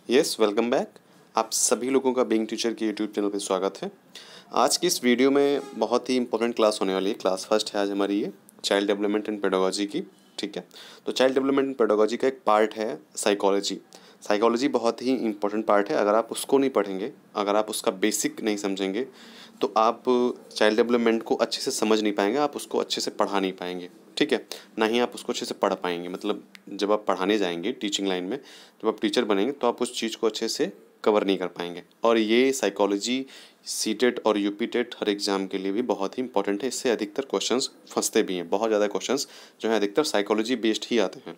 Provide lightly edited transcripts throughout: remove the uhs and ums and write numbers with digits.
Welcome back. आप सभी लोगों का बीइंग टीचर के यूट्यूब चैनल पे स्वागत है। आज की इस वीडियो में बहुत ही इंपॉर्टेंट क्लास होने वाली है। क्लास फर्स्ट है आज हमारी ये चाइल्ड डेवलपमेंट एंड पेडागोजी की। ठीक है, तो चाइल्ड डेवलपमेंट एंड पेडागोजी का एक पार्ट है साइकोलॉजी। साइकोलॉजी बहुत ही इंपॉर्टेंट पार्ट है। अगर आप उसको नहीं पढ़ेंगे, अगर आप उसका बेसिक नहीं समझेंगे, तो आप चाइल्ड डेवलपमेंट को अच्छे से समझ नहीं पाएंगे, आप उसको अच्छे से पढ़ा नहीं पाएंगे। ठीक है, ना ही आप उसको अच्छे से पढ़ पाएंगे। मतलब जब आप पढ़ाने जाएंगे टीचिंग लाइन में, जब आप टीचर बनेंगे, तो आप उस चीज़ को अच्छे से कवर नहीं कर पाएंगे। और ये साइकोलॉजी सीटेट और यूपीटेट हर एग्ज़ाम के लिए भी बहुत ही इंपॉर्टेंट है। इससे अधिकतर क्वेश्चंस फंसते भी हैं। बहुत ज़्यादा क्वेश्चंस जो है अधिकतर साइकोलॉजी बेस्ड ही आते हैं।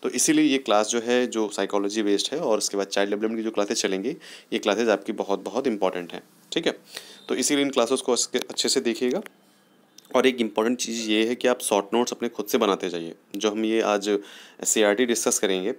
तो इसीलिए ये क्लास जो है जो साइकोलॉजी बेस्ड है, और उसके बाद चाइल्ड डेवलपमेंट की जो क्लासेस चलेंगी, ये क्लासेस आपकी बहुत बहुत इंपॉर्टेंट हैं। ठीक है, तो इसीलिए इन क्लासेस को अच्छे से देखिएगा। और एक इम्पॉर्टेंट चीज़ ये है कि आप शॉर्ट नोट्स अपने खुद से बनाते जाइए। जो हम ये आज SCERT डिस्कस करेंगे,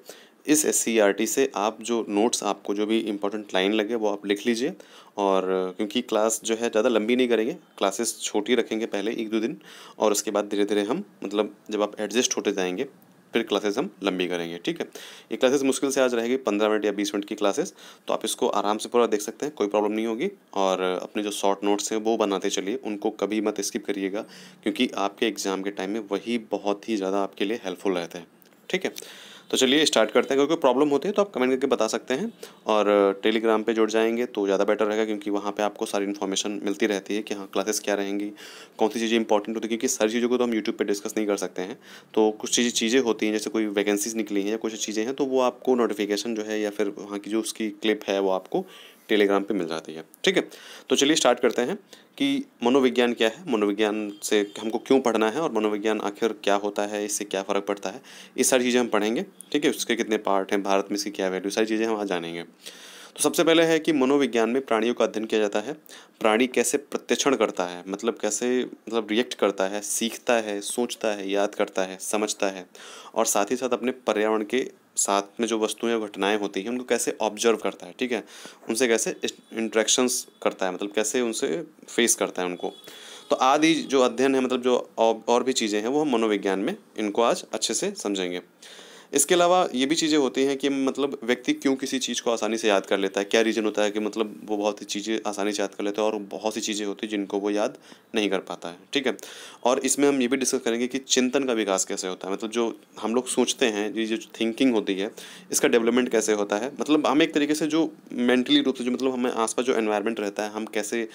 इस SCERT से आप जो नोट्स, आपको जो भी इम्पोर्टेंट लाइन लगे वो आप लिख लीजिए। और क्योंकि क्लास जो है ज़्यादा लंबी नहीं करेंगे, क्लासेस छोटी रखेंगे पहले 1-2 दिन, और उसके बाद धीरे धीरे हम मतलब जब आप एडजस्ट होते जाएंगे फिर क्लासेस हम लंबी करेंगे। ठीक है, ये क्लासेस मुश्किल से आज रहेगी 15 मिनट या 20 मिनट की क्लासेस, तो आप इसको आराम से पूरा देख सकते हैं, कोई प्रॉब्लम नहीं होगी। और अपने जो शॉर्ट नोट्स हैं वो बनाते चलिए, उनको कभी मत स्किप करिएगा, क्योंकि आपके एग्ज़ाम के टाइम में वही बहुत ही ज़्यादा आपके लिए हेल्पफुल रहते हैं। ठीक है, तो चलिए स्टार्ट करते हैं। कोई प्रॉब्लम होती है तो आप कमेंट करके बता सकते हैं, और टेलीग्राम पे जुड़ जाएंगे तो ज़्यादा बेटर रहेगा, क्योंकि वहाँ पे आपको सारी इन्फॉर्मेशन मिलती रहती है कि हाँ क्लासेस क्या रहेंगी, कौन सी चीज़ें इंपॉर्टेंट होती है। क्योंकि सारी चीज़ों को तो हम यूट्यूब पे डिस्कस नहीं कर सकते हैं, तो कुछ चीज़ें होती हैं, जैसे कोई वैकेंसीज निकली हैं या कुछ चीज़ें हैं, तो वो आपको नोटिफिकेशन जो है या फिर वहाँ की जो उसकी क्लिप है वो आपको टेलीग्राम पे मिल जाती है। ठीक है, तो चलिए स्टार्ट करते हैं कि मनोविज्ञान क्या है, मनोविज्ञान से हमको क्यों पढ़ना है, और मनोविज्ञान आखिर क्या होता है, इससे क्या फ़र्क पड़ता है, ये सारी चीज़ें हम पढ़ेंगे। ठीक है, उसके कितने पार्ट हैं, भारत में इसकी क्या वैल्यू, सारी चीज़ें हम आज जानेंगे। तो सबसे पहले है कि मनोविज्ञान में प्राणियों का अध्ययन किया जाता है। प्राणी कैसे प्रत्यक्षण करता है, मतलब कैसे रिएक्ट करता है, सीखता है, सोचता है, याद करता है, समझता है, और साथ ही साथ अपने पर्यावरण के साथ में जो वस्तुएं घटनाएं होती हैं उनको कैसे ऑब्जर्व करता है। ठीक है, उनसे कैसे इंटरेक्शंस करता है, मतलब कैसे उनसे फेस करता है उनको। तो आदि जो अध्ययन है, मतलब जो और भी चीज़ें हैं, वो हम मनोविज्ञान में इनको आज अच्छे से समझेंगे। इसके अलावा ये भी चीज़ें होती हैं कि मतलब व्यक्ति क्यों किसी चीज़ को आसानी से याद कर लेता है, क्या रीज़न होता है कि मतलब वो बहुत सी चीज़ें आसानी से याद कर लेता है, और बहुत सी चीज़ें होती हैं जिनको वो याद नहीं कर पाता है। ठीक है, और इसमें हम ये भी डिस्कस करेंगे कि चिंतन का विकास कैसे होता है, मतलब जो हम लोग सोचते हैं, ये जो थिंकिंग होती है, इसका डेवलपमेंट कैसे होता है। मतलब हम एक तरीके से जो मेंटली रूप से जो मतलब हमें आसपास जो एनवायरनमेंट रहता है, हम कैसे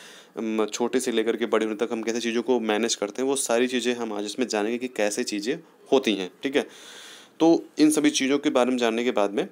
छोटे से लेकर के बड़े होने तक हम कैसे चीज़ों को मैनेज करते हैं, वो सारी चीज़ें हम आज इसमें जानेंगे कि कैसे चीज़ें होती हैं। ठीक है, तो इन सभी चीज़ों के बारे में जानने के बाद में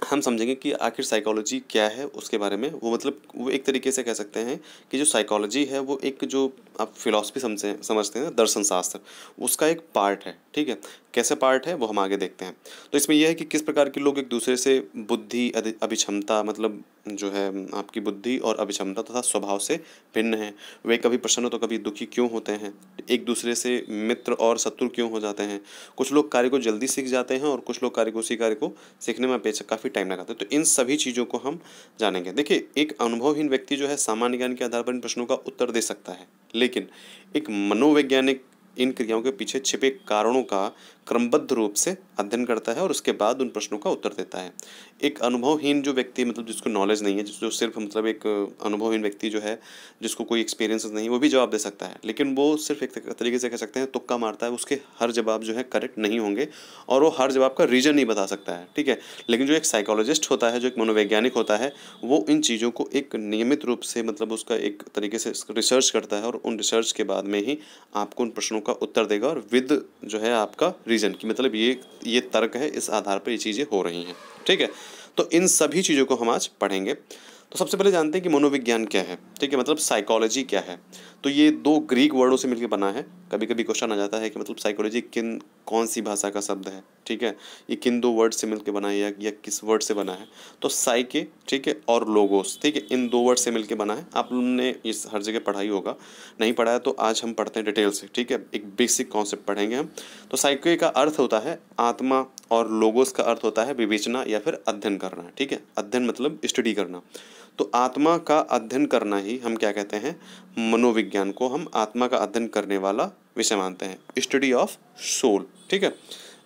हम समझेंगे कि आखिर साइकोलॉजी क्या है उसके बारे में। वो मतलब वो एक तरीके से कह सकते हैं कि जो साइकोलॉजी है वो एक जो आप फिलॉसफी समझते हैं, दर्शन शास्त्र, उसका एक पार्ट है। ठीक है, कैसे पार्ट है वो हम आगे देखते हैं। तो इसमें यह है कि किस प्रकार के लोग एक दूसरे से बुद्धि अभिक्षमता, मतलब जो है आपकी बुद्धि और अभिक्षमता तथा स्वभाव से भिन्न है। वे कभी प्रसन्न तो कभी दुखी क्यों होते हैं, एक दूसरे से मित्र और शत्रु क्यों हो जाते हैं। कुछ लोग कार्य को जल्दी सीख जाते हैं, और कुछ लोग उसी कार्य को सीखने में काफ़ी टाइम लगाते हैं। तो इन सभी चीज़ों को हम जानेंगे। देखिए, एक अनुभवहीन व्यक्ति जो है सामान्य ज्ञान के आधार पर इन प्रश्नों का उत्तर दे सकता है, लेकिन एक मनोवैज्ञानिक इन क्रियाओं के पीछे छिपे कारणों का क्रमबद्ध रूप से अध्ययन करता है और उसके बाद उन प्रश्नों का उत्तर देता है। एक अनुभवहीन जो व्यक्ति, मतलब जिसको नॉलेज नहीं है, जो सिर्फ मतलब एक अनुभवहीन व्यक्ति जो है, जिसको कोई एक्सपीरियंस नहीं, वो भी जवाब दे सकता है, लेकिन वो सिर्फ एक तरीके से कह सकते हैं तुक्का मारता है। उसके हर जवाब जो है करेक्ट नहीं होंगे, और वो हर जवाब का रीज़न नहीं बता सकता है। ठीक है, लेकिन जो एक साइकोलॉजिस्ट होता है, जो एक मनोवैज्ञानिक होता है, वो इन चीज़ों को एक नियमित रूप से, मतलब उसका एक तरीके से रिसर्च करता है, और उन रिसर्च के बाद में ही आपको उन प्रश्नों का उत्तर देगा, और विद जो है आपका रीज़न की, मतलब ये तर्क है, इस आधार पर ये चीज़ें हो रही हैं। ठीक है, तो इन सभी चीज़ों को हम आज पढ़ेंगे। तो सबसे पहले जानते हैं कि मनोविज्ञान क्या है। ठीक है, मतलब साइकोलॉजी क्या है। तो ये दो ग्रीक वर्डों से मिलकर बना है। कभी कभी क्वेश्चन आ जाता है कि मतलब साइकोलॉजी कौन सी भाषा का शब्द है। ठीक है, ये किन दो वर्ड से मिलकर बना है, या किस वर्ड से बना है। तो साइके, ठीक है, और लोगोस, ठीक है, इन दो वर्ड से मिलकर बना है। आप लोगों ने इस हर जगह पढ़ाई होगा, नहीं पढ़ा है तो आज हम पढ़ते हैं डिटेल से। ठीक है, एक बेसिक कॉन्सेप्ट पढ़ेंगे हम। तो साइके का अर्थ होता है आत्मा, और लोगोस का अर्थ होता है विवेचना या फिर अध्ययन करना। ठीक है, अध्ययन मतलब स्टडी करना। तो आत्मा का अध्ययन करना ही हम क्या कहते हैं, मनोविज्ञान को हम आत्मा का अध्ययन करने वाला विषय मानते हैं, स्टडी ऑफ सोल। ठीक है,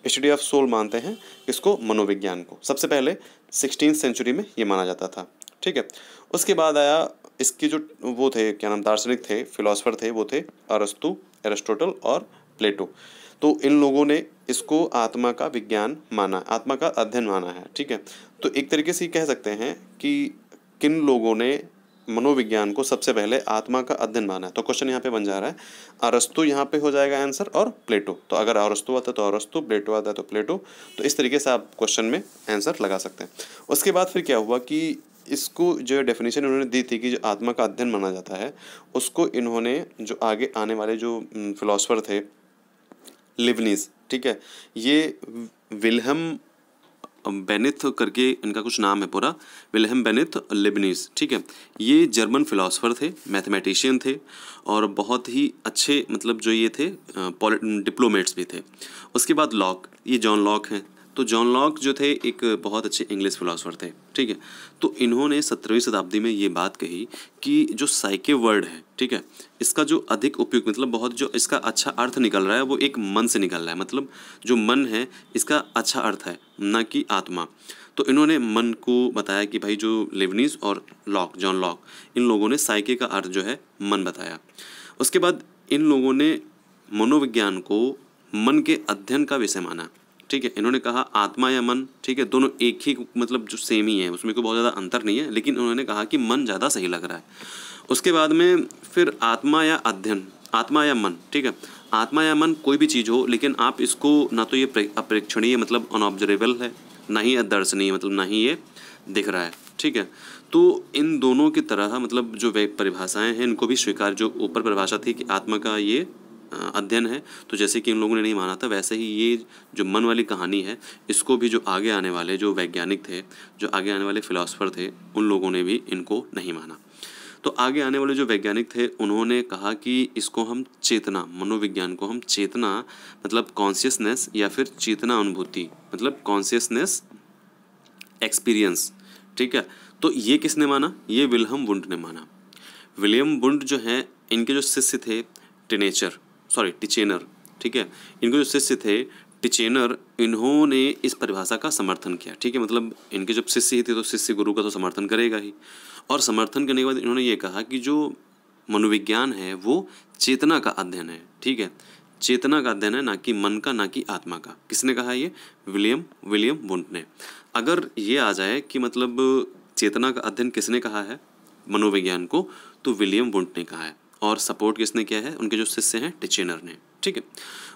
स्टडी ऑफ सोल मानते हैं इसको, मनोविज्ञान को। सबसे पहले 16th सेंचुरी में ये माना जाता था, ठीक है। उसके बाद आया इसके जो वो थे, क्या नाम, दार्शनिक थे, फिलोसफर थे, वो थे अरस्तु, एरिस्टोटल और प्लेटो। तो इन लोगों ने इसको आत्मा का विज्ञान माना, आत्मा का अध्ययन माना है, ठीक है। तो एक तरीके से कह सकते हैं कि किन लोगों ने मनोविज्ञान को सबसे पहले आत्मा का अध्ययन माना है। तो क्वेश्चन यहाँ पे बन जा रहा है, अरस्तु यहाँ पे हो जाएगा आंसर, और प्लेटो। तो अगर अरस्तु आता है तो अरस्तु, प्लेटो आता है तो प्लेटो। तो इस तरीके से आप क्वेश्चन में आंसर लगा सकते हैं। उसके बाद फिर क्या हुआ कि इसको जो डेफिनेशन उन्होंने दी थी कि जो आत्मा का अध्ययन माना जाता है, उसको इन्होंने जो आगे आने वाले जो फिलोसफर थे, लिबनीज, ठीक है, ये विल्हेम बेनिथ करके इनका कुछ नाम है पूरा, विल्हेम बेनिथ लिबनीज, ठीक है। ये जर्मन फिलोसफर थे, मैथमेटिशियन थे, और बहुत ही अच्छे मतलब जो ये थे डिप्लोमेट्स भी थे। उसके बाद लॉक, ये जॉन लॉक हैं। तो जॉन लॉक जो थे एक बहुत अच्छे इंग्लिश फिलोसफर थे, ठीक है। तो इन्होंने 17वीं शताब्दी में ये बात कही कि जो साइके वर्ड है, ठीक है, इसका जो अधिक उपयोग मतलब बहुत जो इसका अच्छा अर्थ निकल रहा है वो एक मन से निकल रहा है, मतलब जो मन है इसका अच्छा अर्थ है, ना कि आत्मा। तो इन्होंने मन को बताया कि भाई जो लिबनीज और लॉक, जॉन लॉक, इन लोगों ने साइके का अर्थ जो है मन बताया। उसके बाद इन लोगों ने मनोविज्ञान को मन के अध्ययन का विषय माना, ठीक है। इन्होंने कहा आत्मा या मन, ठीक है, दोनों एक ही मतलब जो सेम ही है, उसमें कोई बहुत ज़्यादा अंतर नहीं है, लेकिन उन्होंने कहा कि मन ज़्यादा सही लग रहा है। उसके बाद में फिर आत्मा या अध्ययन, आत्मा या मन, ठीक है, आत्मा या मन कोई भी चीज़ हो, लेकिन आप इसको ना तो ये अप्रेक्षणीय मतलब अनऑब्जर्वेबल है, ना ही अदर्शनीय मतलब ना ही ये दिख रहा है, ठीक है। तो इन दोनों की तरह मतलब जो परिभाषाएँ हैं इनको भी स्वीकार, जो ऊपर परिभाषा थी कि आत्मा का ये अध्ययन है, तो जैसे कि इन लोगों ने नहीं माना था, वैसे ही ये जो मन वाली कहानी है इसको भी जो आगे आने वाले जो वैज्ञानिक थे, जो आगे आने वाले फिलोसफर थे, उन लोगों ने भी इनको नहीं माना। तो आगे आने वाले जो वैज्ञानिक थे उन्होंने कहा कि इसको हम चेतना, मनोविज्ञान को हम चेतना मतलब कॉन्शियसनेस या फिर चेतना अनुभूति मतलब कॉन्शियसनेस एक्सपीरियंस, ठीक है। तो ये किसने माना? ये विल्हेम वुंड ने माना। विलियम वुंड जो है, इनके जो शिष्य थे टिचेनर, ठीक है, इनके जो शिष्य थे टिचेनर, इन्होंने इस परिभाषा का समर्थन किया, ठीक है। मतलब इनके जब शिष्य ही थे तो शिष्य गुरु का तो समर्थन करेगा ही, और समर्थन करने के बाद इन्होंने ये कहा कि जो मनोविज्ञान है वो चेतना का अध्ययन है, ठीक है, चेतना का अध्ययन है, ना कि मन का, ना कि आत्मा का। किसने कहा? ये विलियम वुंड ने। अगर ये आ जाए कि मतलब चेतना का अध्ययन किसने कहा है मनोविज्ञान को, तो विलियम वुंड ने कहा है, और सपोर्ट किसने किया है? उनके जो शिष्य हैं टिचेनर ने, ठीक है।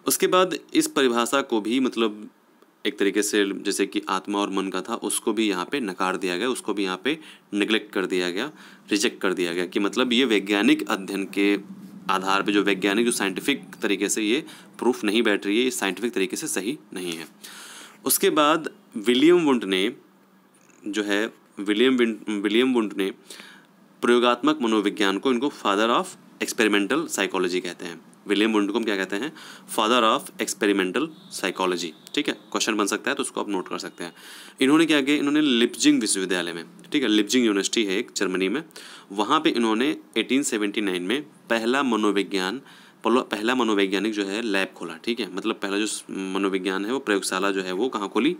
उसके बाद इस परिभाषा को भी मतलब एक तरीके से जैसे कि आत्मा और मन का था उसको भी यहाँ पे नकार दिया गया, उसको भी यहाँ पे निगलेक्ट कर दिया गया, रिजेक्ट कर दिया गया कि मतलब ये वैज्ञानिक अध्ययन के आधार पे, जो वैज्ञानिक जो साइंटिफिक तरीके से ये प्रूफ नहीं बैठ रही है, ये साइंटिफिक तरीके से सही नहीं है। उसके बाद विलियम वुंड ने जो है, विलियम वुंड ने प्रयोगात्मक मनोविज्ञान को, इनको फादर ऑफ एक्सपेरिमेंटल साइकोलॉजी कहते हैं। विलियम वुंड को हम क्या कहते हैं? फादर ऑफ एक्सपेरिमेंटल साइकोलॉजी, ठीक है। क्वेश्चन बन सकता है तो उसको आप नोट कर सकते हैं। इन्होंने क्या किया? इन्होंने लिप्जिंग विश्वविद्यालय में, ठीक है, लिप्जिंग यूनिवर्सिटी है एक जर्मनी में, वहाँ पे इन्होंने 1879 में पहला मनोवैज्ञानिक जो है लैब खोला, ठीक है। मतलब पहला जो मनोविज्ञान है वो प्रयोगशाला जो है वो कहाँ खोली?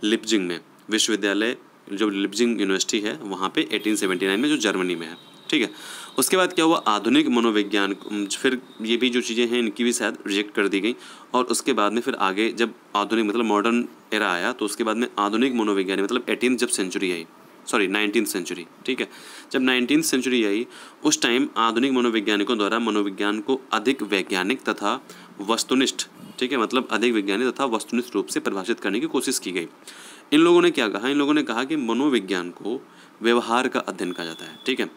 लिप्जिंग में, विश्वविद्यालय जो लिप्जिंग यूनिवर्सिटी है वहाँ पे 1879 में, जो जर्मनी में है, ठीक है। उसके बाद क्या हुआ? आधुनिक मनोविज्ञान, फिर ये भी जो चीज़ें हैं इनकी भी शायद रिजेक्ट कर दी गई, और उसके बाद में फिर आगे जब आधुनिक मतलब मॉडर्न एरा आया तो उसके बाद में आधुनिक मनोविज्ञान मतलब 19th सेंचुरी, ठीक है, जब 19th सेंचुरी आई उस टाइम आधुनिक मनोवैज्ञानिकों द्वारा मनोविज्ञान को अधिक वैज्ञानिक तथा वस्तुनिष्ठ, ठीक है, मतलब अधिक वैज्ञानिक तथा वस्तुनिष्ठ रूप से परिभाषित करने की कोशिश की गई। इन लोगों ने क्या कहा? इन लोगों ने कहा कि मनोविज्ञान को व्यवहार का अध्ययन कहा जाता है, ठीक है।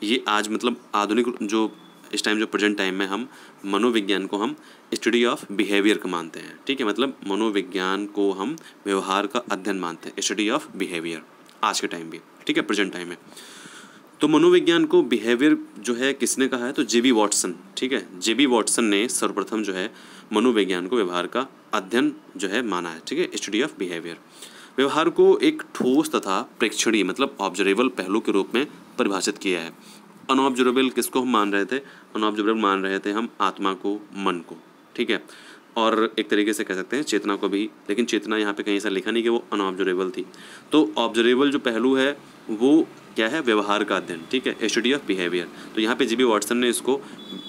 ये आज मतलब आधुनिक जो इस टाइम जो प्रेजेंट टाइम में हम मनोविज्ञान को हम स्टडी ऑफ बिहेवियर का मानते हैं, ठीक है, मतलब मनोविज्ञान को हम व्यवहार का अध्ययन मानते हैं, स्टडी ऑफ बिहेवियर आज के टाइम भी, ठीक है, प्रेजेंट टाइम में। तो मनोविज्ञान को बिहेवियर जो है किसने कहा है? तो जेबी वॉटसन, ठीक है, जेबी वॉटसन ने सर्वप्रथम जो है मनोविज्ञान को व्यवहार का अध्ययन जो है माना है, ठीक है, स्टडी ऑफ बिहेवियर। व्यवहार को एक ठोस तथा प्रेक्षणीय मतलब ऑब्जर्वेबल पहलू के रूप में परिभाषित किया है। अनऑब्जर्वेबल किसको हम मान रहे थे? अनऑब्जर्वेबल मान रहे थे हम आत्मा को, मन को, ठीक है। और एक तरीके से कह सकते हैं चेतना को भी, लेकिन चेतना यहाँ पे कहीं ऐसा लिखा नहीं कि वो अनऑब्जरेबल थी। तो ऑब्जरेबल जो पहलू है वो क्या है, व्यवहार का अध्ययन, ठीक है, स्टडी ऑफ बिहेवियर। तो यहाँ पे जीबी वाटसन ने इसको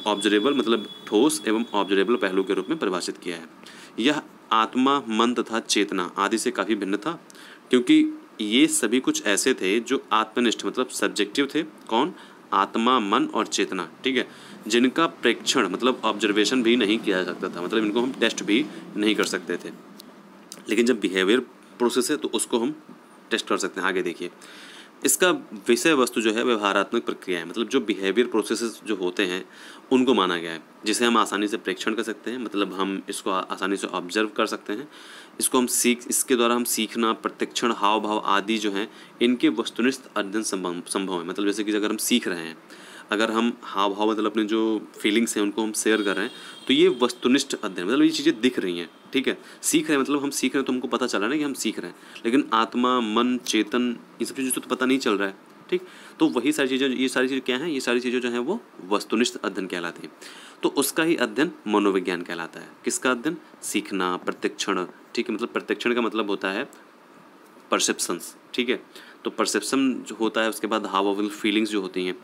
ऑब्जरेबल मतलब ठोस एवं ऑब्जरेबल पहलू के रूप में परिभाषित किया है। यह आत्मा, मन तथा चेतना आदि से काफ़ी भिन्न था, क्योंकि ये सभी कुछ ऐसे थे जो आत्मनिष्ठ मतलब सब्जेक्टिव थे। कौन? आत्मा, मन और चेतना, ठीक है, जिनका प्रेक्षण मतलब ऑब्जर्वेशन भी नहीं किया जा सकता था, मतलब इनको हम टेस्ट भी नहीं कर सकते थे। लेकिन जब बिहेवियर प्रोसेस है तो उसको हम टेस्ट कर सकते हैं। आगे देखिए, इसका विषय वस्तु जो है व्यवहारात्मक प्रक्रिया है, मतलब जो बिहेवियर प्रोसेसेस जो होते हैं उनको माना गया है, जिसे हम आसानी से प्रेक्षण कर सकते हैं, मतलब हम इसको आसानी से ऑब्जर्व कर सकते हैं। इसको हम इसके द्वारा हम सीखना, प्रत्यक्षण, हाव भाव आदि जो हैं इनके वस्तुनिष्ठ अध्ययन संभव है। मतलब जैसे कि अगर हम सीख रहे हैं, अगर हम हाव भाव मतलब अपने जो फीलिंग्स हैं उनको हम शेयर कर रहे हैं, तो ये वस्तुनिष्ठ अध्ययन मतलब ये चीज़ें दिख रही हैं, ठीक है। सीख रहे हैं मतलब हम सीख रहे हैं तो हमको पता चल रहा है ना कि हम सीख रहे हैं, लेकिन आत्मा, मन, चेतन, इन सब चीज़ों से तो पता नहीं चल रहा है, ठीक। तो वही सारी चीज़ें, ये सारी चीज़ें क्या हैं, ये सारी चीज़ें जो हैं वो वस्तुनिष्ठ अध्ययन कहलाती हैं। तो उसका ही अध्ययन मनोविज्ञान कहलाता है। किसका अध्ययन? सीखना, प्रत्यक्षण, ठीक है, मतलब प्रत्यक्षण का मतलब होता है परसेप्शंस, ठीक है। तो परसेप्शन जो होता है, उसके बाद हाव फीलिंग्स जो होती हैं,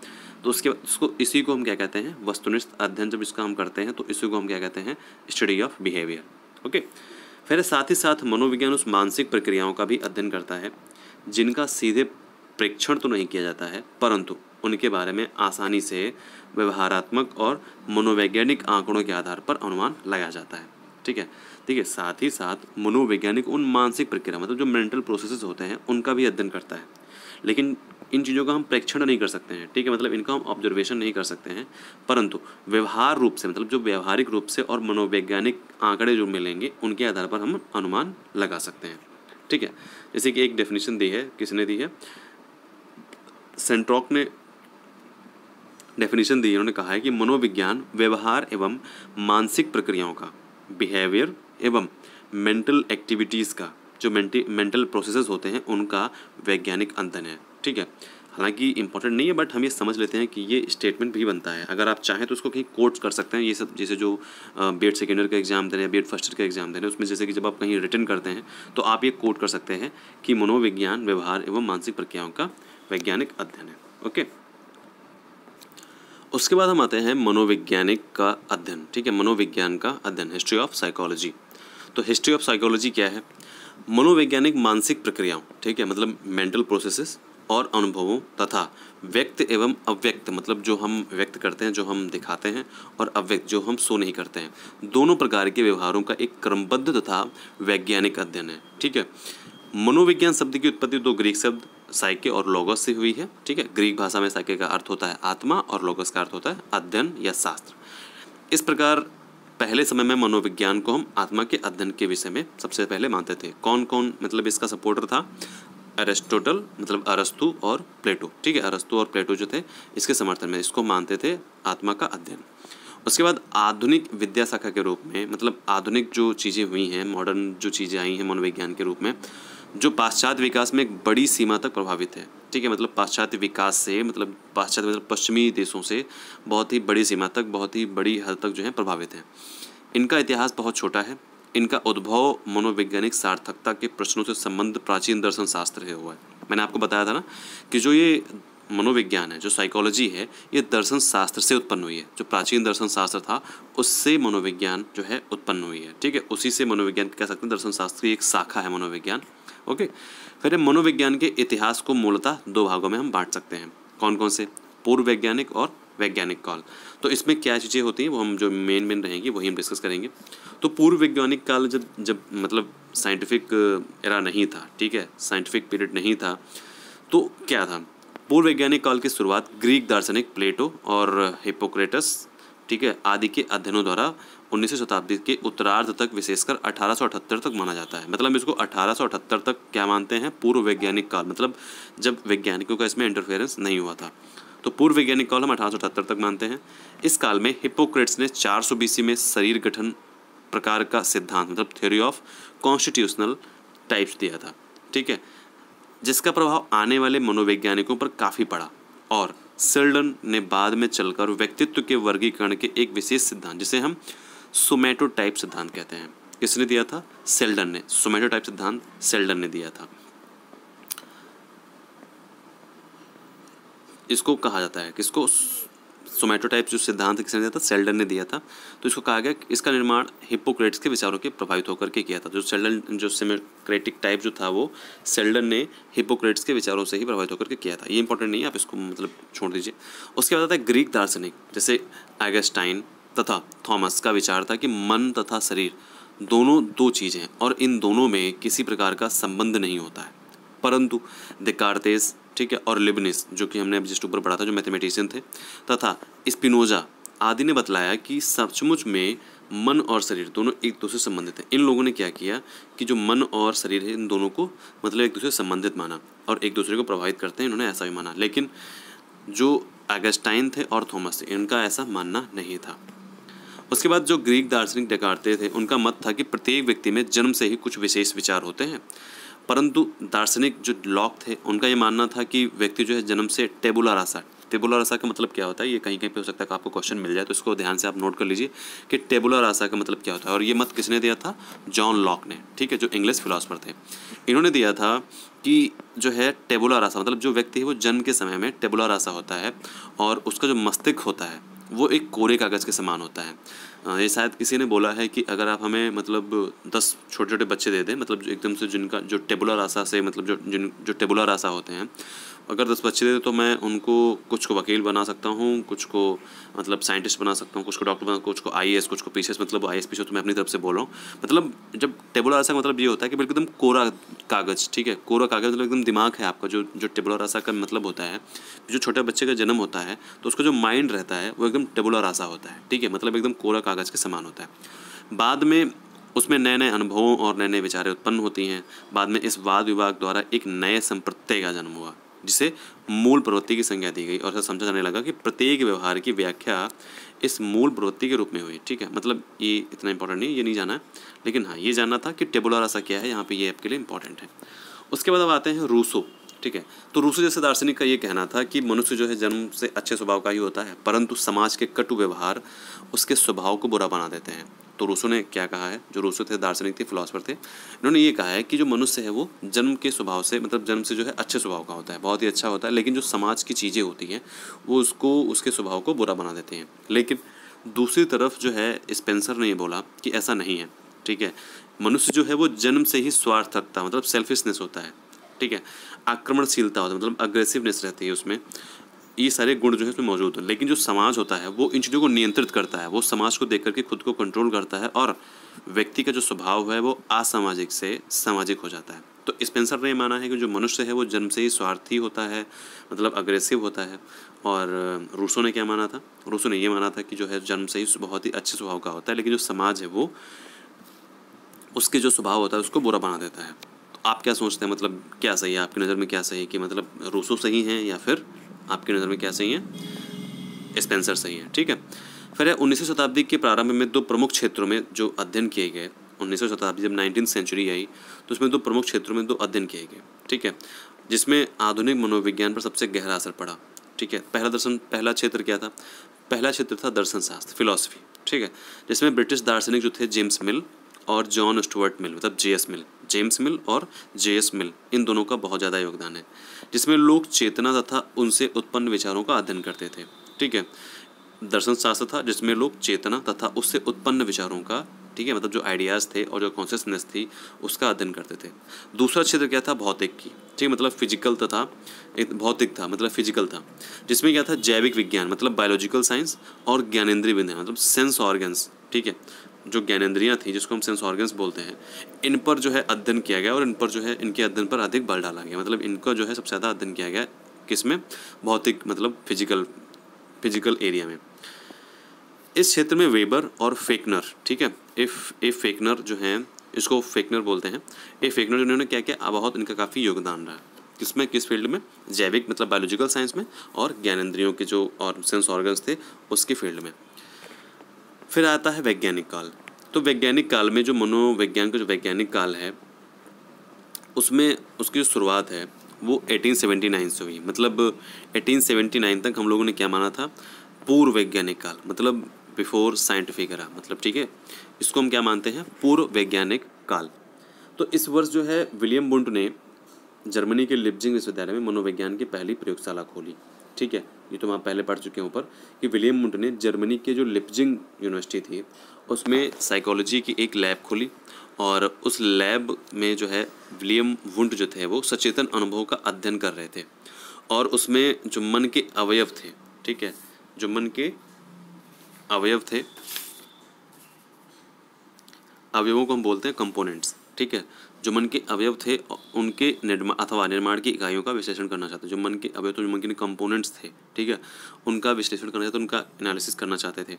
तो उसको इसी को हम क्या कहते हैं, वस्तुनिष्ठ अध्ययन। जब इसका हम करते हैं तो इसी को हम क्या कहते हैं, स्टडी ऑफ बिहेवियर। ओके, फिर साथ ही साथ मनोविज्ञान उस मानसिक प्रक्रियाओं का भी अध्ययन करता है जिनका सीधे प्रेक्षण तो नहीं किया जाता है, परंतु उनके बारे में आसानी से व्यवहारात्मक और मनोवैज्ञानिक आंकड़ों के आधार पर अनुमान लगाया जाता है, ठीक है। देखिए, साथ ही साथ मनोवैज्ञानिक उन मानसिक प्रक्रिया मतलब जो मेंटल प्रोसेसेस होते हैं उनका भी अध्ययन करता है, लेकिन इन चीज़ों का हम प्रेक्षण नहीं कर सकते हैं, ठीक है, मतलब इनका हम ऑब्जर्वेशन नहीं कर सकते हैं, परंतु व्यवहार रूप से मतलब जो व्यवहारिक रूप से और मनोवैज्ञानिक आंकड़े जो मिलेंगे उनके आधार पर हम अनुमान लगा सकते हैं, ठीक है। जैसे कि एक डेफिनेशन दी है, किसने दी है, सेंट्रॉक ने डेफिनेशन दी है। उन्होंने कहा है कि मनोविज्ञान व्यवहार एवं मानसिक प्रक्रियाओं का, बिहेवियर एवं मेंटल एक्टिविटीज़ का, जो मेंटल प्रोसेसेस होते हैं उनका वैज्ञानिक अध्ययन है, ठीक है। हालांकि इंपॉर्टेंट नहीं है, बट हम ये समझ लेते हैं कि ये स्टेटमेंट भी बनता है। अगर आप चाहें तो उसको कहीं कोट कर सकते हैं। ये सब जैसे जो बीएड सेकेंड ईयर का एग्जाम दे रहे हैं, बीएड फर्स्ट ईयर का एग्जाम दे रहे हैं, उसमें जैसे कि जब आप कहीं रिटर्न करते हैं तो आप ये कोट कर सकते हैं कि मनोविज्ञान व्यवहार एवं मानसिक प्रक्रियाओं का वैज्ञानिक अध्ययन है। ओके, उसके बाद हम आते हैं मनोवैज्ञानिक का अध्ययन, ठीक है, मनोविज्ञान का अध्ययन, हिस्ट्री ऑफ साइकोलॉजी। तो हिस्ट्री ऑफ साइकोलॉजी क्या है? मनोवैज्ञानिक मानसिक प्रक्रियाओं, ठीक है, मतलब मेंटल प्रोसेसेस और अनुभवों तथा व्यक्त एवं अव्यक्त मतलब जो हम व्यक्त करते हैं, जो हम दिखाते हैं, और अव्यक्त जो हम शो नहीं करते हैं, दोनों प्रकार के व्यवहारों का एक क्रमबद्ध तथा वैज्ञानिक अध्ययन है, ठीक है। मनोविज्ञान शब्द की उत्पत्ति दो ग्रीक शब्द साइके और लोगोस से हुई है, ठीक है। ग्रीक भाषा में साइके का अर्थ होता है आत्मा और लोगोस का अर्थ होता है अध्ययन या शास्त्र। इस प्रकार पहले समय में मनोविज्ञान को हम आत्मा के अध्ययन के विषय में सबसे पहले मानते थे। कौन कौन मतलब इसका सपोर्टर था? एरिस्टोटल मतलब अरस्तु और प्लेटो, ठीक है। अरस्तु और प्लेटो जो थे इसके समर्थन में इसको मानते थे आत्मा का अध्ययन। उसके बाद आधुनिक विद्या शाखा के रूप में मतलब आधुनिक जो चीज़ें हुई हैं, मॉडर्न जो चीज़ें आई हैं मनोविज्ञान के रूप में, जो पाश्चात्य विकास में एक बड़ी सीमा तक प्रभावित है, ठीक है। मतलब पाश्चात्य विकास से मतलब पाश्चात्य मतलब पश्चिमी देशों से बहुत ही बड़ी सीमा तक, बहुत ही बड़ी हद तक जो है प्रभावित है। इनका इतिहास बहुत छोटा है। इनका उद्भव मनोवैज्ञानिक सार्थकता के प्रश्नों से संबंध प्राचीन दर्शन शास्त्र है हुआ है। मैंने आपको बताया था ना कि जो ये मनोविज्ञान है, जो साइकोलॉजी है, ये दर्शन शास्त्र से उत्पन्न हुई है। जो प्राचीन दर्शन शास्त्र था उससे मनोविज्ञान जो है उत्पन्न हुई है, ठीक है। उसी से मनोविज्ञान कह सकते हैं, दर्शन शास्त्र की एक शाखा है मनोविज्ञान। ओके, फिर मनोविज्ञान के इतिहास को मूलतः दो भागों में हम बांट सकते हैं। कौन कौन से? पूर्व वैज्ञानिक और वैज्ञानिक काल। तो इसमें क्या चीज़ें होती हैं वो हम जो मेन रहेंगी वही हम डिस्कस करेंगे। तो पूर्व वैज्ञानिक काल जब मतलब साइंटिफिक एरा नहीं था, ठीक है, साइंटिफिक पीरियड नहीं था, तो क्या था? पूर्व वैज्ञानिक काल की शुरुआत ग्रीक दार्शनिक प्लेटो और हिप्पोक्रेटस, ठीक है, आदि के अध्ययनों द्वारा 19वीं शताब्दी के उत्तरार्ध तक विशेषकर 1878 तक माना जाता है। मतलब इसको 1878 तक क्या मानते हैं? पूर्व वैज्ञानिक काल, मतलब जब वैज्ञानिकों का इसमें इंटरफेरेंस नहीं हुआ था। तो पूर्व वैज्ञानिक काल हम 1878 तक मानते हैं। इस काल में हिप्पोक्रेट्स ने 400 BC में शरीर गठन प्रकार का सिद्धांत मतलब थ्योरी ऑफ कॉन्स्टिट्यूशनल टाइप्स दिया था, ठीक है, जिसका प्रभाव आने वाले मनोवैज्ञानिकों पर काफ़ी पड़ा। और सेल्डन ने बाद में चलकर व्यक्तित्व के वर्गीकरण के एक विशेष सिद्धांत जिसे हम सोमैटोटाइप सिद्धांत कहते हैं। किसने दिया था? सेल्डन ने। सोमैटोटाइप सिद्धांत सेल्डन ने दिया था। इसको कहा जाता है किसको? सोमैटोटाइप जो सिद्धांत किसने दिया था? सेल्डन ने दिया था। तो इसको कहा गया कि इसका निर्माण हिप्पोक्रेट्स के विचारों के प्रभावित होकर के किया था। जो सेल्डन जो सोमैटोक्रेटिक टाइप जो था वो सेल्डन ने हिप्पोक्रेट्स के विचारों से ही प्रभावित होकर के किया था। ये इंपॉर्टेंट नहीं है, आप इसको मतलब छोड़ दीजिए। उसके बाद आता है ग्रीक दार्शनिक, जैसे ऑगस्टाइन तथा थॉमस का विचार था कि मन तथा शरीर दोनों दो चीज़ें हैं और इन दोनों में किसी प्रकार का संबंध नहीं होता है। परंतु देकार्तेस, ठीक है, और लिबनिस जो कि हमने अभी जस्ट ऊपर पढ़ा था, जो मैथमेटिशियन थे, तथा स्पिनोजा आदि ने बतलाया कि सचमुच में मन और शरीर दोनों एक दूसरे से संबंधित हैं। इन लोगों ने क्या किया कि जो मन और शरीर है इन दोनों को मतलब एक दूसरे से संबंधित माना और एक दूसरे को प्रभावित करते हैं, इन्होंने ऐसा भी माना। लेकिन जो ऑगस्टाइन थे और थॉमस थे, इनका ऐसा मानना नहीं था। उसके बाद जो ग्रीक दार्शनिक डेकार्ते थे, उनका मत था कि प्रत्येक व्यक्ति में जन्म से ही कुछ विशेष विचार होते हैं। परंतु दार्शनिक जो लॉक थे, उनका ये मानना था कि व्यक्ति जो है जन्म से टेबुला रासा। टेबुला रासा का मतलब क्या होता है, ये कहीं कहीं पे हो सकता है कि आपको क्वेश्चन मिल जाए, तो इसको ध्यान से आप नोट कर लीजिए कि टेबुला रासा का मतलब क्या होता है। और ये मत किसने दिया था? जॉन लॉक ने, ठीक है, जो इंग्लिश फिलोसफर थे। इन्होंने दिया था कि जो है टेबुला रासा मतलब जो व्यक्ति है वो जन्म के समय में टेबुला रासा होता है और उसका जो मस्तिष्क होता है वो एक कोरे कागज़ के समान होता है। ये शायद किसी ने बोला है कि अगर आप हमें मतलब 10 छोटे छोटे बच्चे दे दें, मतलब एकदम से जिनका जो टेबुला रासा से मतलब जो टेबुला रासा होते हैं, अगर 10 बच्चे दे दें तो मैं उनको कुछ को वकील बना सकता हूँ, कुछ को मतलब साइंटिस्ट बना सकता हूँ, कुछ को डॉक्टर बना, कुछ को आईएएस, कुछ को पीसीएस, मतलब आईएएस पीसीएस तो मैं अपनी तरफ से बोल रहा हूँ। मतलब जब टेबुला रासा का मतलब ये होता है कि बिल्कुल एकदम कोरा कागज़, ठीक है, कोरा कागज़ मतलब एकदम दिमाग है आपका। जो टेबुला रासा का मतलब होता है, जो छोटे बच्चे का जन्म होता है तो उसका जो माइंड रहता है वो एकदम टेबुला रासा होता है, ठीक है, मतलब एकदम कोरा कागज़ के समान होता है। बाद में उसमें नए नए अनुभवों और नए नए विचारें उत्पन्न होती हैं। बाद में इस वाद विवाद द्वारा एक नए संप्रत्यय का जन्म हुआ जिसे मूल प्रवृत्ति की संज्ञा दी गई और ऐसा समझा जाने लगा कि प्रत्येक व्यवहार की व्याख्या इस मूल प्रवृत्ति के रूप में हुई, ठीक है। मतलब ये इतना इंपॉर्टेंट नहीं, ये नहीं जाना है, लेकिन हाँ ये जानना था कि टेबुला रासा क्या है, यहाँ पे ये आपके लिए इंपॉर्टेंट है। उसके बाद अब आते हैं रूसो, ठीक है। तो रूसो जैसे दार्शनिक का ये कहना था कि मनुष्य जो है जन्म से अच्छे स्वभाव का ही होता है, परंतु समाज के कटु व्यवहार उसके स्वभाव को बुरा बना देते हैं। तो रूसो ने क्या कहा है? जो रूसो थे दार्शनिक थे, फिलोसफर थे, इन्होंने ये कहा है कि जो मनुष्य है वो जन्म के स्वभाव से मतलब जन्म से जो है अच्छे स्वभाव का होता है, बहुत ही अच्छा होता है, लेकिन जो समाज की चीज़ें होती हैं वो उसको उसके स्वभाव को बुरा बना देते हैं। लेकिन दूसरी तरफ जो है स्पेंसर ने ये बोला कि ऐसा नहीं है, ठीक है। मनुष्य जो है वो जन्म से ही स्वार्थ रखता मतलब सेल्फिशनेस होता है, ठीक है, आक्रमणशीलता होता है मतलब अग्रेसिवनेस रहती है उसमें, ये सारे गुण जो है उसमें मौजूद हैं। लेकिन जो समाज होता है वो इन चीज़ों को नियंत्रित करता है, वो समाज को देख करके खुद को कंट्रोल करता है और व्यक्ति का जो स्वभाव है वो असामाजिक से सामाजिक हो जाता है। तो स्पेंसर ने माना है कि जो मनुष्य है वो जन्म से ही स्वार्थी होता है, मतलब अग्रेसिव होता है। और रूसो ने क्या माना था? रूसो ने ये माना था कि जो है जन्म से ही बहुत ही अच्छे स्वभाव का होता है, लेकिन जो समाज है वो उसके जो स्वभाव होता है उसको बुरा बना देता है। तो आप क्या सोचते हैं, मतलब क्या सही है आपकी नज़र में, क्या सही है कि मतलब रूसो सही है या फिर आपकी नज़र में क्या सही है? स्पेंसर सही है, ठीक है। फिर 19वीं शताब्दी के प्रारंभ में दो प्रमुख क्षेत्रों में जो अध्ययन किए गए, 19वीं शताब्दी जब 19th सेंचुरी आई तो उसमें दो प्रमुख क्षेत्रों में दो अध्ययन किए गए, ठीक है, जिसमें आधुनिक मनोविज्ञान पर सबसे गहरा असर पड़ा, ठीक है। पहला क्षेत्र क्या था? पहला क्षेत्र था दर्शन शास्त्र, फिलॉसफी, ठीक है, जिसमें ब्रिटिश दार्शनिक जो थे जेम्स मिल और जॉन स्टुअर्ट मिल, मतलब जेम्स मिल और जेएस मिल, इन दोनों का बहुत ज़्यादा योगदान है, जिसमें लोग चेतना तथा उनसे उत्पन्न विचारों का अध्ययन करते थे, ठीक है। दर्शन शास्त्र था जिसमें लोग चेतना तथा उससे उत्पन्न विचारों का, ठीक है, मतलब जो आइडियाज़ थे और जो कॉन्शियसनेस थी उसका अध्ययन करते थे। दूसरा क्षेत्र क्या था? भौतिक की, ठीक है, मतलब फिजिकल तथा भौतिक था, मतलब फिजिकल था, जिसमें क्या था? जैविक विज्ञान मतलब बायोलॉजिकल साइंस और ज्ञानेंद्रिय विज्ञान मतलब सेंस ऑर्गन्स, ठीक है, जो ज्ञानेंद्रियाँ थी जिसको हम सेंस ऑर्गन्स बोलते हैं, इन पर जो है अध्ययन किया गया और इन पर जो है इनके अध्ययन पर अधिक बल डाला गया, मतलब इनका जो है सबसे ज़्यादा अध्ययन किया गया किसमें? भौतिक मतलब फिजिकल एरिया में। इस क्षेत्र में वेबर और फेकनर, ठीक है, ए फेकनर जो हैं, इसको फेकनर बोलते हैं, ए फेकनर जिन्होंने क्या किया, बहुत इनका काफ़ी योगदान रहा। किसमें? किस फील्ड में? जैविक मतलब बायोलॉजिकल साइंस में और ज्ञानेंद्रियों के जो और सेंस ऑर्गन्स थे उसके फील्ड में। फिर आता है वैज्ञानिक काल। तो वैज्ञानिक काल में जो मनोविज्ञान का जो वैज्ञानिक काल है उसमें उसकी जो शुरुआत है वो 1879 से हुई। मतलब 1879 तक हम लोगों ने क्या माना था? पूर्व वैज्ञानिक काल, मतलब बिफोर साइंटिफिक एरा, मतलब ठीक है, इसको हम क्या मानते हैं, पूर्व वैज्ञानिक काल। तो इस वर्ष जो है विलियम वुंट ने जर्मनी के लिप्जिंग विश्वविद्यालय में मनोविज्ञान की पहली प्रयोगशाला खोली। ठीक है, ये तो आप पहले पढ़ चुके हैं ऊपर कि विलियम वुंट ने जर्मनी के जो लिप्जिंग यूनिवर्सिटी थी उसमें साइकोलॉजी की एक लैब खोली, और उस लैब में जो है विलियम वुंट जो थे वो सचेतन अनुभव का अध्ययन कर रहे थे, और उसमें जो मन के अवयव थे, ठीक है, जो मन के अवयव थे, अवयवों को हम बोलते हैं कंपोनेंट्स। ठीक है, जो मन के अवयव थे उनके निर्माण की इकाइयों का विश्लेषण करना चाहते, जो मन के अवयव तो जो मन के कंपोनेंट्स थे, ठीक है, उनका विश्लेषण करना चाहते, उनका एनालिसिस करना चाहते थे।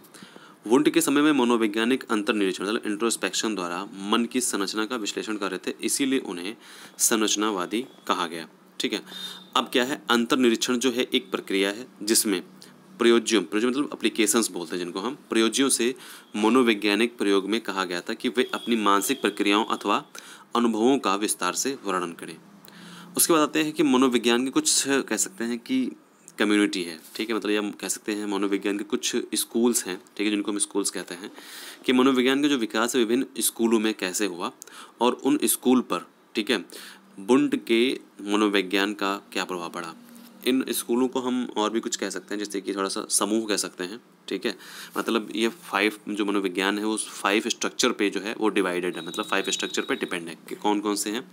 वुंट के समय में मनोवैज्ञानिक अंतर्निरीक्षण मतलब इंट्रोस्पेक्शन द्वारा मन की संरचना का विश्लेषण कर रहे थे, इसीलिए उन्हें संरचनावादी कहा गया। ठीक है, अब क्या है, अंतर्निरीक्षण जो है एक प्रक्रिया है जिसमें प्रयोज्यों मतलब एप्लीकेशंस बोलते हैं जिनको हम, प्रयोज्यों से मनोवैज्ञानिक प्रयोग में कहा गया था कि वे अपनी मानसिक प्रक्रियाओं अथवा अनुभवों का विस्तार से वर्णन करें। उसके बाद आते हैं कि मनोविज्ञान के कुछ कह सकते हैं कि कम्युनिटी है। ठीक है, मतलब ये हम कह सकते हैं मनोविज्ञान के कुछ स्कूल्स हैं, ठीक है, जिनको हम स्कूल्स कहते हैं, कि मनोविज्ञान का जो विकास है विभिन्न स्कूलों में कैसे हुआ और उन स्कूल पर, ठीक है, वुंट के मनोविज्ञान का क्या प्रभाव पड़ा। इन स्कूलों को हम और भी कुछ कह सकते हैं, जैसे कि थोड़ा सा समूह कह सकते हैं। ठीक है, मतलब ये 5 जो मनोविज्ञान है वो 5 स्ट्रक्चर पे जो है वो डिवाइडेड है, मतलब 5 स्ट्रक्चर पे डिपेंड है कि कौन कौन से हैं।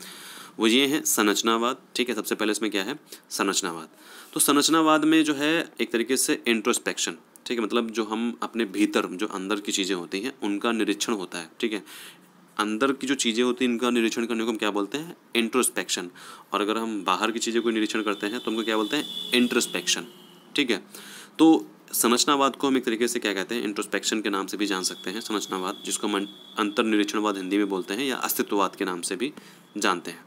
वो ये हैं संरचनावाद। ठीक है, सबसे पहले इसमें क्या है, संरचनावाद। तो संरचनावाद में जो है एक तरीके से इंट्रोस्पेक्शन, ठीक है, मतलब जो हम अपने भीतर जो अंदर की चीज़ें होती हैं उनका निरीक्षण होता है। ठीक है, अंदर की जो चीज़ें होती हैं इनका निरीक्षण करने को हम क्या बोलते हैं, इंट्रोस्पेक्शन। और अगर हम बाहर की चीज़ें को निरीक्षण करते हैं तो हमको क्या बोलते हैं, इंट्रोस्पेक्शन। ठीक है, तो संरचनावाद को हम एक तरीके से क्या कहते हैं, इंट्रोस्पेक्शन के नाम से भी जान सकते हैं संरचनावाद, जिसको हम अंतर्निरीक्षणवाद हिंदी में बोलते हैं या अस्तित्ववाद के नाम से भी जानते हैं।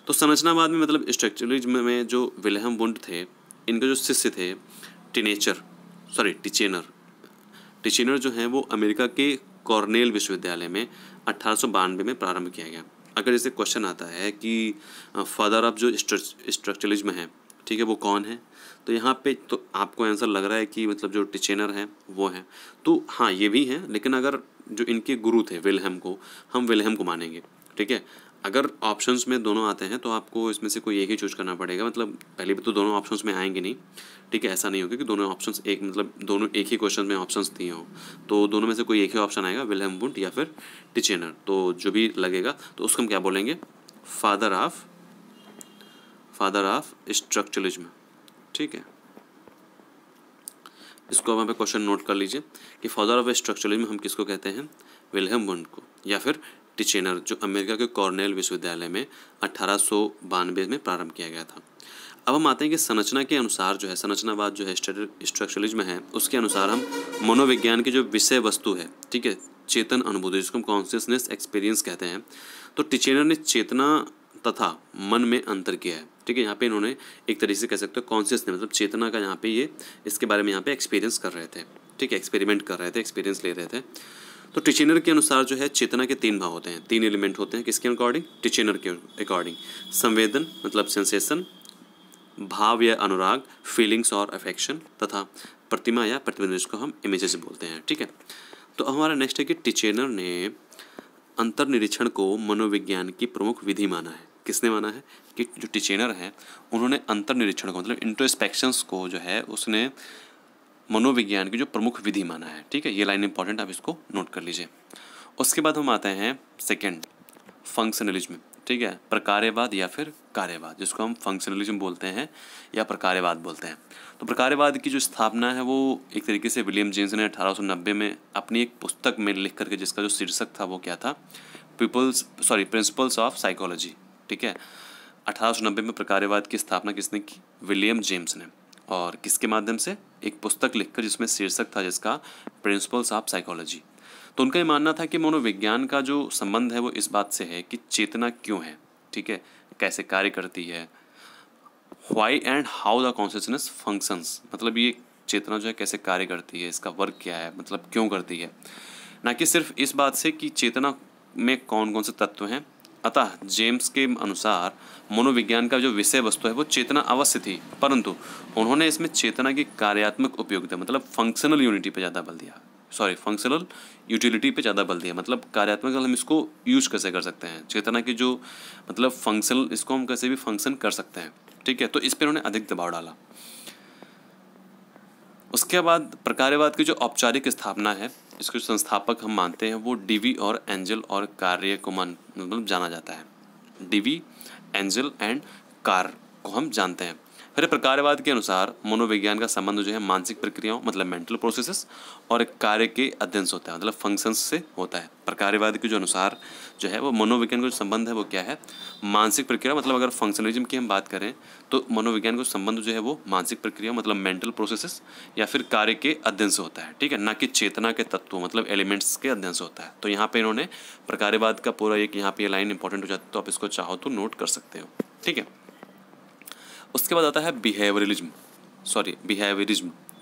तो संरचनावाद में मतलब स्ट्रक्चरलिज्म में जो विल्हेम वुंट थे, इनके जो शिष्य थे टिचेनर जो हैं वो अमेरिका के कॉर्नेल विश्वविद्यालय में 1892 में प्रारंभ किया गया। अगर जैसे क्वेश्चन आता है कि फादर ऑफ जो स्ट्रक्चरलिज्म है, ठीक है, वो कौन है, तो यहाँ पे तो आपको आंसर लग रहा है कि मतलब जो टिचेनर हैं वो हैं, तो हाँ ये भी हैं, लेकिन अगर जो इनके गुरु थे विल्हेम को, हम विल्हेम को मानेंगे। ठीक है, अगर ऑप्शंस में दोनों आते हैं तो आपको इसमें से कोई एक ही चूज करना पड़ेगा, मतलब पहले भी तो दोनों ऑप्शंस में आएंगे नहीं। ठीक है, ऐसा नहीं होगा कि दोनों ऑप्शंस एक, मतलब दोनों एक ही क्वेश्चन में ऑप्शंस दिए हों, तो दोनों में से कोई एक ही ऑप्शन आएगा, विल्हेम वुंट या फिर टिचेनर। तो जो भी लगेगा तो उसको हम क्या बोलेंगे, फादर ऑफ स्ट्रक्चरलिज्म। ठीक है, इसको वहाँ पे क्वेश्चन नोट कर लीजिए कि फादर ऑफ स्ट्रक्चरलिज्म हम किसको कहते हैं, विल्हेम वुंट को, या फिर टिचेनर जो अमेरिका के कॉर्नेल विश्वविद्यालय में 1892 में प्रारंभ किया गया था। अब हम आते हैं कि संरचना के अनुसार जो है, संरचनावाद जो है स्ट्रक्चरलिज्म है, उसके अनुसार हम मनोविज्ञान की जो विषय वस्तु है, ठीक है, चेतन अनुभूति, जिसको हम कॉन्शियसनेस एक्सपीरियंस कहते हैं, तो टिचेनर ने चेतना तथा मन में अंतर किया है। ठीक है, यहाँ पे इन्होंने एक तरीके से कह सकते हो कॉन्शियसनेस मतलब चेतना का यहाँ पे ये इसके बारे में यहाँ पे एक्सपीरियंस कर रहे थे। ठीक है, एक्सपेरिमेंट कर रहे थे, एक्सपीरियंस ले रहे थे। तो टिचेनर के अनुसार जो है चेतना के 3 भाव होते हैं, 3 एलिमेंट होते हैं, किसके अकॉर्डिंग, टिचेनर के अकॉर्डिंग, संवेदन मतलब सेंसेशन, भाव या अनुराग फीलिंग्स और अफेक्शन, तथा प्रतिमा या प्रतिबिंब जिसको हम इमेजेस बोलते हैं। ठीक है, तो हमारा नेक्स्ट है कि टिचेनर ने अंतर्निरीक्षण को मनोविज्ञान की प्रमुख विधि माना है। किसने माना है, कि जो टिचेनर है उन्होंने अंतर्निरीक्षण को मतलब इंट्रोस्पेक्शंस को जो है उसने मनोविज्ञान की जो प्रमुख विधि माना है। ठीक है, ये लाइन इंपॉर्टेंट, आप इसको नोट कर लीजिए। उसके बाद हम आते हैं सेकंड, फंक्शनलिज्म। ठीक है, प्रकार्यवाद या फिर कार्यवाद, जिसको हम फंक्शनलिज्म बोलते हैं या प्रकार्यवाद बोलते हैं। तो प्रकार्यवाद की जो स्थापना है वो एक तरीके से विलियम जेम्स ने 1890 में अपनी एक पुस्तक में लिख करके, जिसका जो शीर्षक था वो क्या था, प्रिंसिपल्स ऑफ साइकोलॉजी। ठीक है, 1890 में प्रकार्यवाद की स्थापना किसने की, विलियम जेम्स ने, और किसके माध्यम से, एक पुस्तक लिखकर जिसमें शीर्षक था जिसका प्रिंसिपल्स ऑफ साइकोलॉजी। तो उनका ये मानना था कि मनोविज्ञान का जो संबंध है वो इस बात से है कि चेतना क्यों है, ठीक है, कैसे कार्य करती है, why and how the consciousness functions, मतलब ये चेतना जो है कैसे कार्य करती है, इसका वर्क क्या है, मतलब क्यों करती है, ना कि सिर्फ इस बात से कि चेतना में कौन कौन से तत्व हैं। अतः जेम्स के अनुसार मनोविज्ञान का जो विषय वस्तु है वो चेतना अवश्य थी, परंतु उन्होंने इसमें चेतना की कार्यात्मक उपयोगिता मतलब फंक्शनल यूनिटी पर ज़्यादा बल दिया। फंक्शनल यूटिलिटी पे ज़्यादा बल दिया, मतलब कार्यात्मक हम इसको यूज कैसे कर सकते हैं, चेतना की जो मतलब फंक्शनल, इसको हम कैसे भी फंक्शन कर सकते हैं, ठीक है। तो इस पर उन्होंने अधिक दबाव डाला। उसके बाद प्रकार्यवाद की जो औपचारिक स्थापना है, इसके संस्थापक हम मानते हैं वो डीवी और एंजल और कार्य को मतलब जाना जाता है। डीवी, एंजल एंड कार को हम जानते हैं। फिर प्रकार्यवाद के अनुसार मनोविज्ञान का संबंध जो है मानसिक प्रक्रियाओं मतलब मेंटल प्रोसेसेस और कार्य के अध्ययन से होता है, मतलब फंक्शंस से होता है। प्रकार्यवाद के जो अनुसार जो है वो मनोविज्ञान का जो संबंध है वो क्या है, मानसिक प्रक्रिया, मतलब अगर फंक्शनलिज्म की हम बात करें तो मनोविज्ञान का संबंध जो है वो मानसिक प्रक्रिया मतलब मेंटल प्रोसेसेस या फिर कार्य के अध्ययन से होता है, ठीक है, ना कि चेतना के तत्वों मतलब एलिमेंट्स के अध्ययन से होता है। तो यहाँ पे इन्होंने प्रकार्यवाद का पूरा एक यहाँ पे लाइन इंपॉर्टेंट हो जाती है, तो आप इसको चाहो तो नोट कर सकते हो, ठीक है। उसके बाद आता है बिहेवियरिज्म,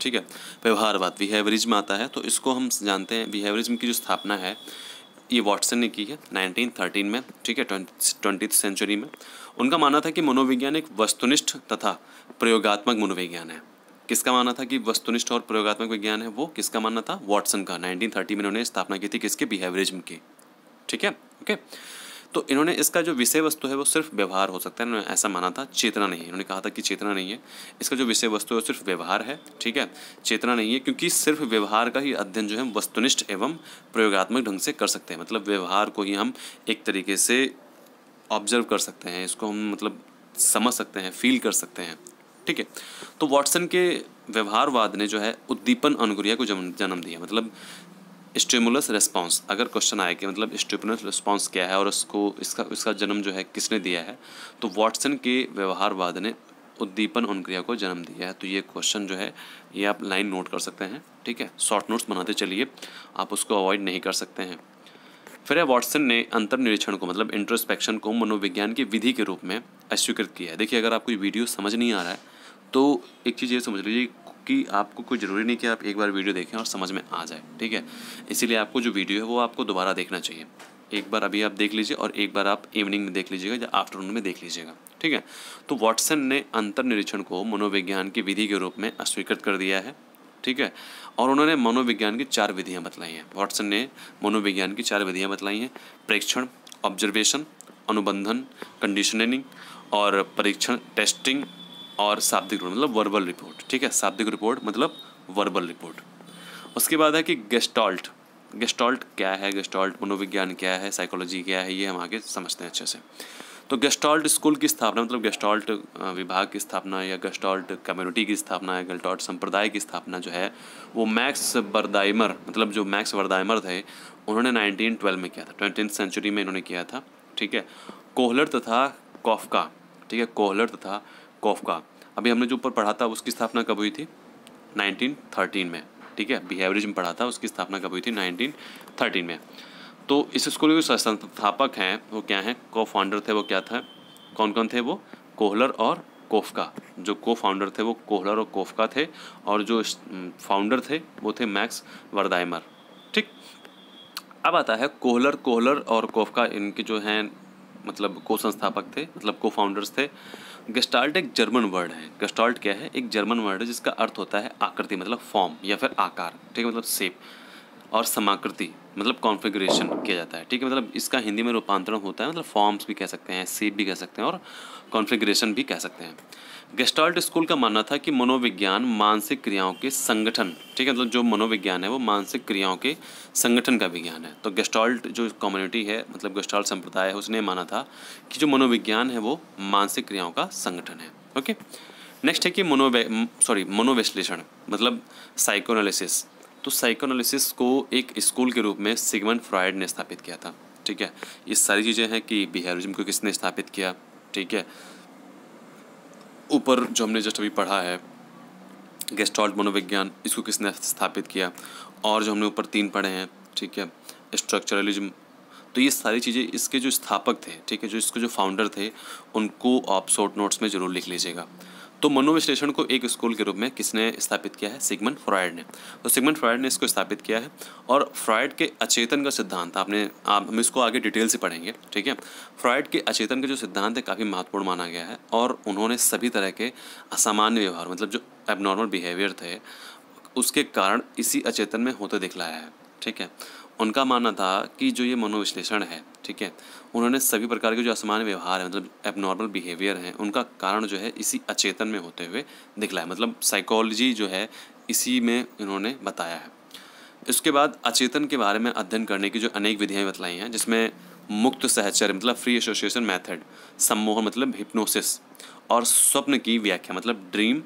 ठीक है, व्यवहारवाद, बिहेवियरिज्म आता है। तो इसको हम जानते हैं, बिहेवियरिज्म की जो स्थापना है ये वाटसन ने की है 1913 में, ठीक है, 20th सेंचुरी में। उनका मानना था कि मनोविज्ञान एक वस्तुनिष्ठ तथा प्रयोगात्मक मनोविज्ञान है। किसका मानना था कि वस्तुनिष्ठ और प्रयोगात्मक विज्ञान है, वो किसका मानना था, वाटसन का। 1930 में इन्होंने स्थापना की थी किसके, बिहेवियरिज्म की, ठीक है, ओके। तो इन्होंने इसका जो विषय वस्तु है वो सिर्फ व्यवहार हो सकता है, इन्होंने ऐसा माना था, चेतना नहीं है। इन्होंने कहा था कि चेतना नहीं है, इसका जो विषय वस्तु है वो सिर्फ व्यवहार है, ठीक है, चेतना नहीं है, क्योंकि सिर्फ व्यवहार का ही अध्ययन जो है वस्तुनिष्ठ एवं प्रयोगात्मक ढंग से कर सकते हैं। मतलब व्यवहार को ही हम एक तरीके से ऑब्जर्व कर सकते हैं, इसको हम मतलब समझ सकते हैं, फील कर सकते हैं, ठीक है। तो वाटसन के व्यवहारवाद ने जो है उद्दीपन अनुक्रिया को जन्म दिया। मतलब स्टिमुलस रिस्पॉन्स, अगर क्वेश्चन आए कि मतलब स्टिमुलस रिस्पॉन्स क्या है और इसका जन्म जो है किसने दिया है, तो वाटसन के व्यवहारवाद ने उद्दीपन अनुक्रिया को जन्म दिया है। तो ये क्वेश्चन जो है ये आप लाइन नोट कर सकते हैं, ठीक है, शॉर्ट नोट्स बनाते चलिए, आप उसको अवॉइड नहीं कर सकते हैं। फिर है वाटसन ने अंतर्निरीक्षण को मतलब इंट्रोस्पेक्शन को मनोविज्ञान की विधि के रूप में अस्वीकृत किया है। देखिए, अगर आपको वीडियो समझ नहीं आ रहा है तो एक चीज़ ये समझ लीजिए कि आपको कोई ज़रूरी नहीं कि आप एक बार वीडियो देखें और समझ में आ जाए, ठीक है। इसीलिए आपको जो वीडियो है वो आपको दोबारा देखना चाहिए। एक बार अभी आप देख लीजिए और एक बार आप इवनिंग में देख लीजिएगा या आफ्टरनून में देख लीजिएगा, ठीक है। तो वाटसन ने अंतर्निरीक्षण को मनोविज्ञान की विधि के रूप में अस्वीकृत कर दिया है, ठीक है। और उन्होंने मनोविज्ञान की 4 विधियाँ बतलाई हैं। वाटसन ने मनोविज्ञान की 4 विधियाँ बतलाई हैं, प्रेक्षण, ऑब्जर्वेशन, अनुबंधन, कंडीशनिंग और परीक्षण, टेस्टिंग और शाब्दिक रिपोर्ट मतलब वर्बल रिपोर्ट, ठीक है, शाब्दिक रिपोर्ट मतलब वर्बल रिपोर्ट। उसके बाद है कि गेस्टाल्ट, गेस्टाल्ट क्या है, गेस्टाल्ट मनोविज्ञान क्या है, साइकोलॉजी क्या है, ये हम आगे समझते हैं अच्छे से। तो गेस्टाल्ट स्कूल की स्थापना मतलब गेस्टाल्ट विभाग की स्थापना या गेस्टाल्ट कम्युनिटी की स्थापना या गेस्टाल्ट संप्रदाय की स्थापना जो है वो मैक्स वर्दाइमर मतलब जो मैक्स वर्दाइमर थे उन्होंने 1912 में किया था, 20th सेंचुरी में इन्होंने किया था, ठीक है। कोहलर तथा कॉफका, ठीक है, कोहलर तथा कॉफका, अभी हमने जो ऊपर पढ़ा था उसकी स्थापना कब हुई थी, 1913 में, ठीक है। बिहेवियरिज्म पढ़ा था, उसकी स्थापना कब हुई थी, 1913 में। तो इस स्कूल के संस्थापक हैं वो क्या हैं, को फाउंडर थे वो क्या था, कौन कौन थे वो, कोहलर और कोफका। जो को फाउंडर थे वो कोहलर और कोफका थे और जो फाउंडर थे वो थे मैक्स वर्दाइमर, ठीक। अब आता है कोहलर और कोफका, इनके जो हैं मतलब को संस्थापक थे मतलब को फाउंडर्स थे। गेस्टाल्ट एक जर्मन वर्ड है, गेस्टाल्ट क्या है, एक जर्मन वर्ड है जिसका अर्थ होता है आकृति मतलब फॉर्म या फिर आकार, ठीक है, मतलब शेप, और समाकृति मतलब कॉन्फ़िगरेशन किया जाता है, ठीक है। मतलब इसका हिंदी में रूपांतरण होता है मतलब फॉर्म्स भी कह सकते हैं, शेप भी कह सकते हैं और कॉन्फ़िगरेशन भी कह सकते हैं। गेस्टाल्ट स्कूल का मानना था कि मनोविज्ञान मानसिक क्रियाओं के संगठन, ठीक है, मतलब जो मनोविज्ञान है वो मानसिक क्रियाओं के संगठन का विज्ञान है। तो गेस्टाल्ट जो कम्युनिटी है मतलब गेस्टाल्ट संप्रदाय है उसने माना था कि जो मनोविज्ञान है वो मानसिक क्रियाओं का संगठन है, ओके। नेक्स्ट है कि मनोविश्लेषण मतलब साइकोएनालिसिस। तो साइकोएनालिसिस को एक स्कूल के रूप में सिगमंड फ्रॉयड ने स्थापित किया था, ठीक है। ये सारी चीज़ें हैं कि बिहेवियरिज्म को किसने स्थापित किया, ठीक है। ऊपर जो हमने जस्ट अभी पढ़ा है गेस्टाल्ट मनोविज्ञान, इसको किसने स्थापित किया, और जो हमने ऊपर 3 पढ़े हैं, ठीक है, स्ट्रक्चरलिज्म। तो ये सारी चीज़ें इसके जो स्थापक थे, ठीक है, जो इसके जो फाउंडर थे उनको आप शॉर्ट नोट्स में ज़रूर लिख लीजिएगा। तो मनोविश्लेषण को एक स्कूल के रूप में किसने स्थापित किया है, सिगमंड फ्रॉयड ने। तो सिगमंड फ्रॉयड ने इसको स्थापित किया है और फ्रॉयड के अचेतन का सिद्धांत हम इसको आगे डिटेल से पढ़ेंगे, ठीक है। फ्रॉयड के अचेतन का जो सिद्धांत है काफ़ी महत्वपूर्ण माना गया है और उन्होंने सभी तरह के असामान्य व्यवहार मतलब जो एबनॉर्मल बिहेवियर थे उसके कारण इसी अचेतन में होते दिखलाया है। ठीक है, उनका मानना था कि जो ये मनोविश्लेषण है, ठीक है, उन्होंने सभी प्रकार के जो असामान्य व्यवहार है, मतलब एबनॉर्मल बिहेवियर हैं, उनका कारण जो है इसी अचेतन में होते हुए दिखलाया, मतलब साइकोलॉजी जो है इसी में इन्होंने बताया है। इसके बाद अचेतन के बारे में अध्ययन करने की जो अनेक विधियाँ बतलाई हैं, जिसमें मुक्त सहचर्य मतलब फ्री एसोसिएशन मेथड, सम्मोहन मतलब हिप्नोसिस, और स्वप्न की व्याख्या मतलब ड्रीम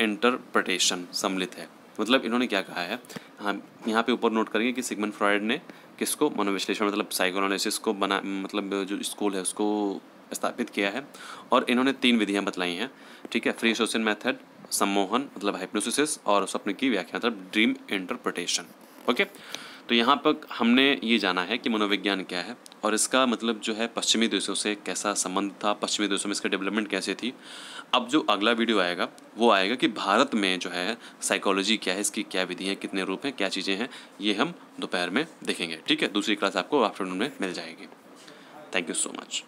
इंटरप्रिटेशन सम्मिलित है। मतलब इन्होंने क्या कहा है, हम यहाँ पे ऊपर नोट करेंगे कि सिगमंड फ्रॉयड ने किसको, मनोविश्लेषण मतलब साइकोएनालिसिस को बना, मतलब जो स्कूल है उसको स्थापित किया है, और इन्होंने 3 विधियाँ बतलाई हैं। ठीक है, फ्री एसोसिएशन मेथड, सम्मोहन मतलब हाइप्नोसिस, और स्वप्न की व्याख्या मतलब ड्रीम इंटरप्रिटेशन। ओके, तो यहाँ पर हमने ये जाना है कि मनोविज्ञान क्या है और इसका मतलब जो है पश्चिमी देशों से कैसा संबंध था, पश्चिमी देशों में इसका डेवलपमेंट कैसे थी। अब जो अगला वीडियो आएगा वो आएगा कि भारत में जो है साइकोलॉजी क्या है, इसकी क्या विधि है, कितने रूप हैं, क्या चीज़ें हैं, ये हम दोपहर में देखेंगे। ठीक है, दूसरी क्लास आपको आफ्टरनून में मिल जाएगी। Thank you so much.